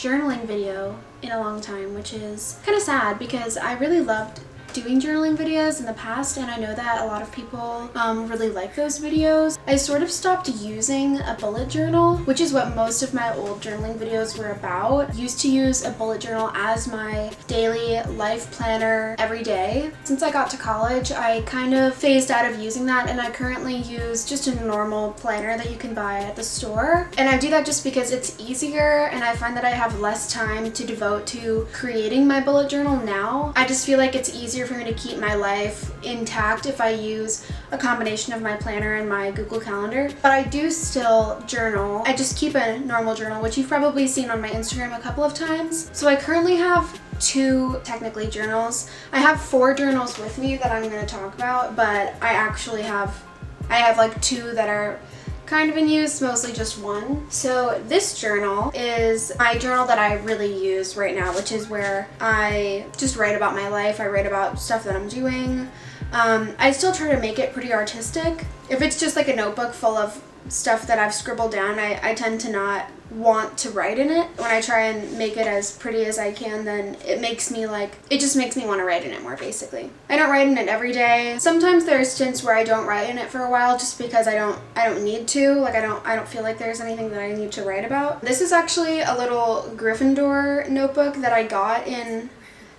journaling video in a long time, which is kind of sad because I really loved doing journaling videos in the past, and I know that a lot of people really like those videos. I sort of stopped using a bullet journal, which is what most of my old journaling videos were about. I used to use a bullet journal as my daily life planner every day. Since I got to college, I kind of phased out of using that, and I currently use just a normal planner that you can buy at the store. And I do that just because it's easier, and I find that I have less time to devote to creating my bullet journal now. I just feel like it's easier for me to keep my life intact if I use a combination of my planner and my Google Calendar. But I do still journal. I just keep a normal journal, which you've probably seen on my Instagram a couple of times. So I currently have 2 technically journals. I have 4 journals with me that I'm going to talk about, but I have like 2 that are kind of in use, mostly just 1. So this journal is my journal that I really use right now, which is where I just write about my life. I write about stuff that I'm doing. I still try to make it pretty artistic. If it's just like a notebook full of stuff that I've scribbled down, I tend to not want to write in it. When I try and make it as pretty as I can, then it just makes me want to write in it more, basically. I don't write in it every day. Sometimes there are stints where I don't write in it for a while just because I don't need to. Like I don't feel like there's anything that I need to write about. This is actually a little Gryffindor notebook that I got in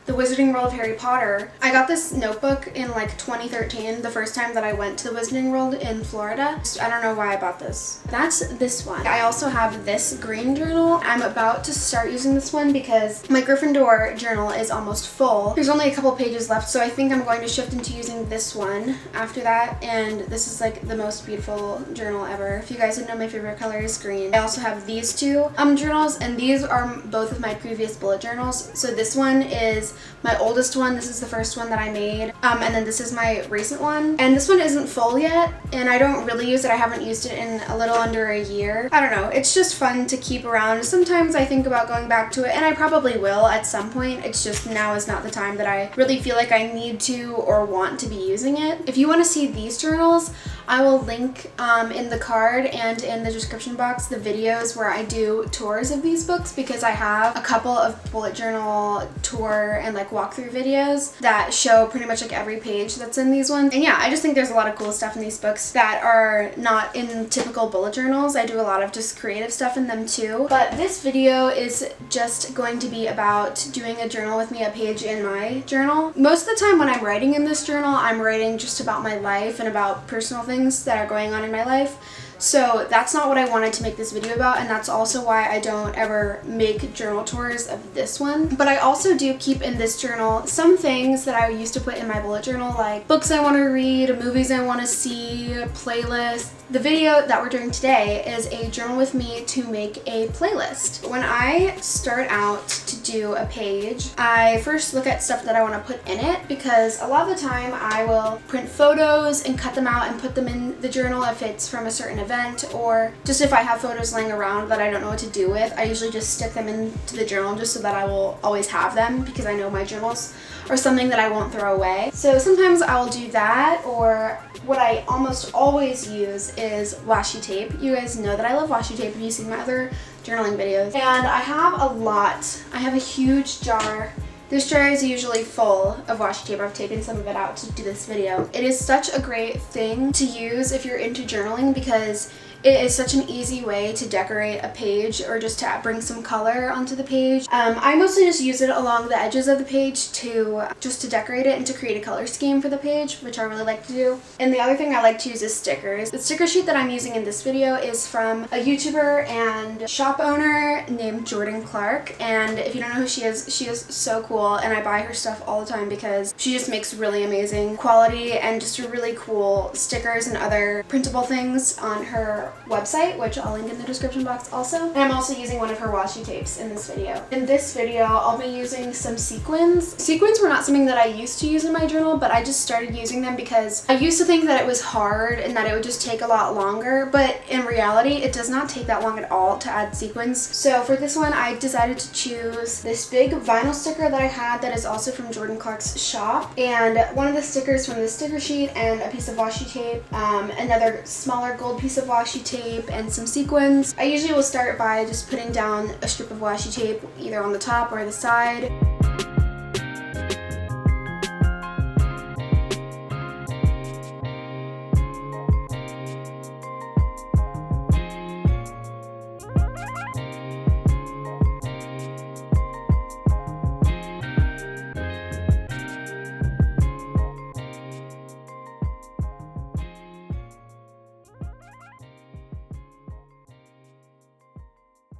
the Wizarding World of Harry Potter. I got this notebook in like 2013, the first time that I went to the Wizarding World in Florida. I don't know why I bought this. That's this one. I also have this green journal. I'm about to start using this one because my Gryffindor journal is almost full. There's only a couple pages left, so I think I'm going to shift into using this one after that, and this is like the most beautiful journal ever. If you guys didn't know, my favorite color is green. I also have these 2 journals, and these are both of my previous bullet journals. So this one is my oldest one. This is the first one that I made, and then this is my recent one, and this one isn't full yet, and I don't really use it. I haven't used it in a little under a year. I don't know, it's just fun to keep around. Sometimes I think about going back to it, and I probably will at some point. It's just now is not the time that I really feel like I need to or want to be using it. If you want to see these journals, I will link in the card and in the description box the videos where I do tours of these books, because I have a couple of bullet journal tour and like walkthrough videos that show pretty much like every page that's in these ones. And yeah, I just think there's a lot of cool stuff in these books that are not in typical bullet journals. I do a lot of just creative stuff in them too. But this video is just going to be about doing a journal with me, a page in my journal. Most of the time when I'm writing in this journal, I'm writing just about my life and about personal things that are going on in my life. So that's not what I wanted to make this video about, and that's also why I don't ever make journal tours of this one. But I also do keep in this journal some things that I used to put in my bullet journal, like books I want to read, movies I want to see, playlists. The video that we're doing today is a journal with me to make a playlist. When I start out to do a page, I first look at stuff that I want to put in it, because a lot of the time I will print photos and cut them out and put them in the journal if it's from a certain event, or just if I have photos laying around that I don't know what to do with. I usually just stick them into the journal just so that I will always have them, because I know my journals are something that I won't throw away. So sometimes I'll do that, or what I almost always use is washi tape. You guys know that I love washi tape if you've seen my other journaling videos. And I have a lot. I have a huge jar. This jar is usually full of washi tape. I've taken some of it out to do this video. It is such a great thing to use if you're into journaling, because it is such an easy way to decorate a page or just to bring some color onto the page. I mostly just use it along the edges of the page to decorate it and to create a color scheme for the page, which I really like to do. And the other thing I like to use is stickers. The sticker sheet that I'm using in this video is from a YouTuber and shop owner named Jordan Clark, and if you don't know who she is so cool, and I buy her stuff all the time because she just makes really amazing quality and just really cool stickers and other printable things on her website, which I'll link in the description box also. And I'm also using one of her washi tapes in this video. In this video, I'll be using some sequins. Sequins were not something that I used to use in my journal, but I just started using them because I used to think that it was hard and that it would just take a lot longer, but in reality, it does not take that long at all to add sequins. So for this one, I decided to choose this big vinyl sticker that I had that is also from Jordan Clark's shop, and one of the stickers from the sticker sheet, and a piece of washi tape, another smaller gold piece of washi tape, and some sequins. I usually will start by just putting down a strip of washi tape either on the top or the side.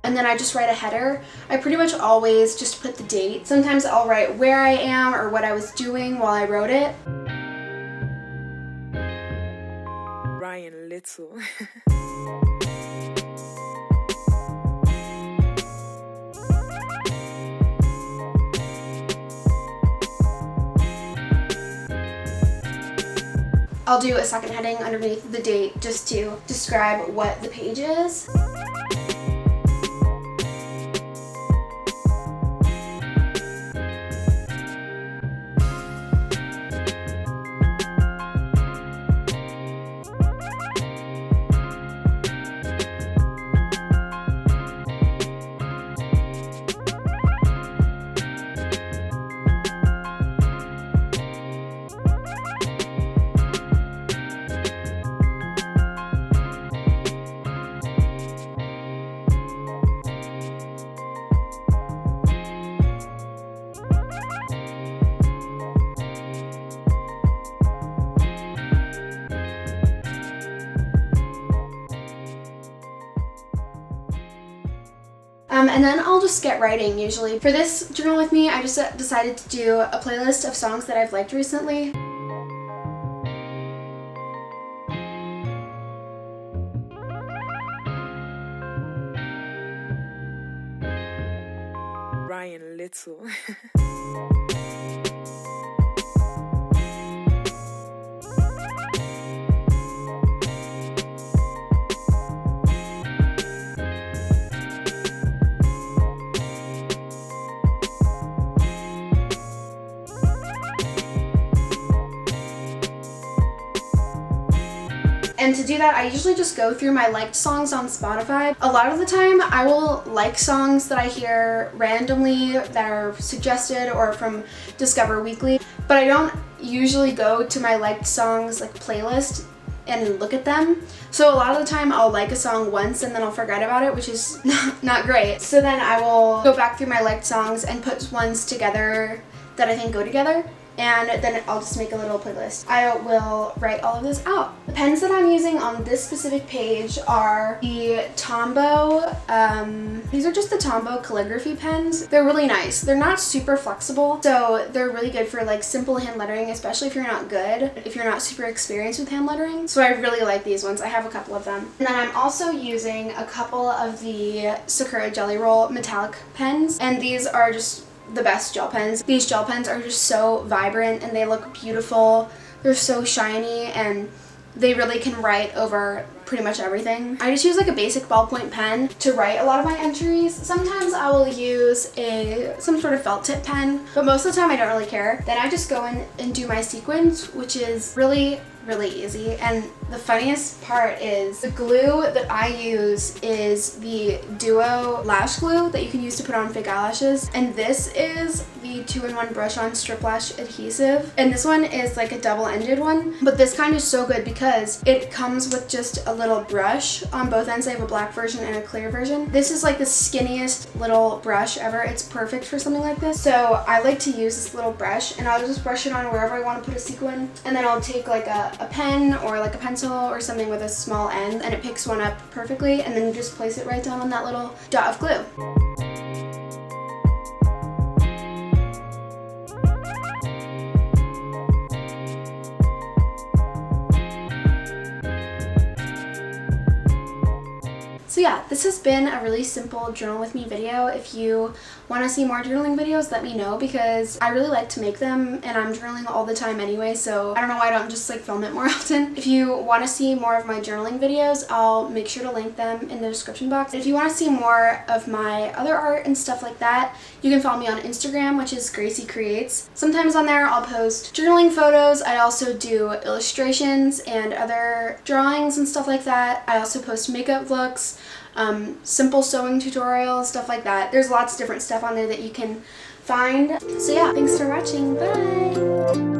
And then I just write a header. I pretty much always just put the date. Sometimes I'll write where I am or what I was doing while I wrote it. Ryan Little. I'll do a second heading underneath the date just to describe what the page is. And then I'll just get writing usually. For this journal with me, I just decided to do a playlist of songs that I've liked recently. Ryan Little. And to do that, I usually just go through my liked songs on Spotify. A lot of the time, I will like songs that I hear randomly that are suggested or from Discover Weekly, but I don't usually go to my liked songs like playlist and look at them. So a lot of the time I'll like a song once and then I'll forget about it, which is not great. So then I will go back through my liked songs and put ones together that I think go together. And then I'll just make a little playlist. I will write all of this out. The pens that I'm using on this specific page are the Tombow. These are just the Tombow calligraphy pens. They're really nice. They're not super flexible, so they're really good for like simple hand lettering, especially if you're not good, if you're not super experienced with hand lettering. So I really like these ones. I have a couple of them. And then I'm also using a couple of the Sakura Jelly Roll metallic pens, and these are just the best gel pens. These gel pens are just so vibrant and they look beautiful. They're so shiny and they really can write over pretty much everything. I just use like a basic ballpoint pen to write a lot of my entries. Sometimes I will use some sort of felt tip pen, but most of the time I don't really care. Then I just go in and do my sequins, which is really easy. And the funniest part is the glue that I use is the Duo Lash Glue that you can use to put on fake eyelashes. And this is the 2-in-1 brush on strip lash adhesive. And this one is like a double-ended one. But this kind is so good because it comes with just a little brush on both ends. I have a black version and a clear version. This is like the skinniest little brush ever. It's perfect for something like this. So I like to use this little brush and I'll just brush it on wherever I want to put a sequin. And then I'll take like a pen or like a pencil or something with a small end and it picks one up perfectly, and then you just place it right down on that little dot of glue. So yeah, this has been a really simple journal with me video. If you want to see more journaling videos, let me know, because I really like to make them and I'm journaling all the time anyway, so I don't know why I don't just like film it more often. If you want to see more of my journaling videos, I'll make sure to link them in the description box. If you want to see more of my other art and stuff like that, you can follow me on Instagram, which is graciecreates. Sometimes on there I'll post journaling photos. I also do illustrations and other drawings and stuff like that. I also post makeup looks, simple sewing tutorials, stuff like that. There's lots of different stuff on there that you can find. So yeah, thanks for watching. Bye!